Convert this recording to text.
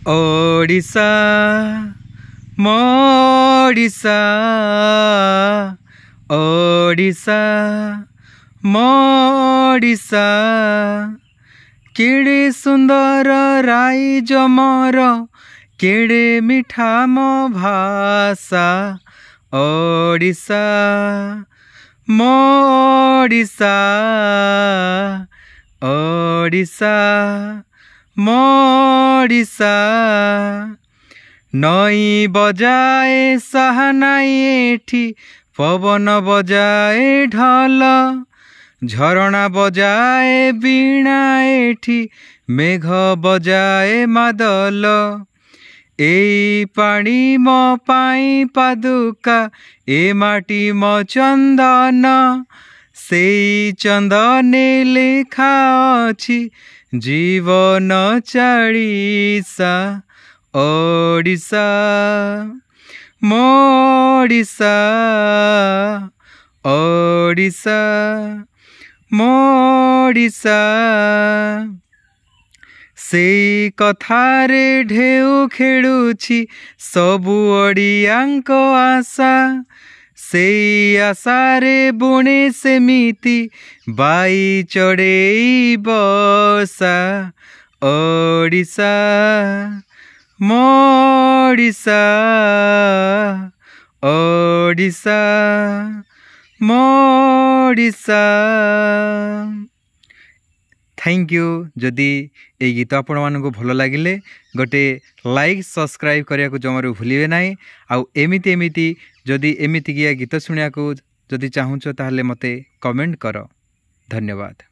ओडिशा मोडिशा ओडिशा मोडिशा केड़े सुंदर राई जमर केड़े मिठा मो भाषा ओडिशा मोडिशा ओडिशा मोडिशा नई बजाए सहनाई एठी पवन बजाए ढोल झरणा बजाए बीणा एठी मेघ बजाए मादल एई पानी मो पाई पादुका ए माटी मो चंदन सेई चंदने लेखा अछि जीवन चालीसा ओडिशा मोडिशा ओडिशा मोडिशा सेई कथारे ढेउ खेलुछि सबु ओडियांक आशा सेई आशारे बुणे सेमिति बाई चढ़ेई बसा ओडिशा मोडिशा ओडिशा मोडिशा। Thank you. जदि ये गीत आपण मानक भल लगिले गोटे लाइक सब्सक्राइब करने को जमारू भूलिए ना। आउ एमिति एमिति जदि एमिति गीत शुणा को जदि चाहूँ ताहले मते कमेंट कर। धन्यवाद।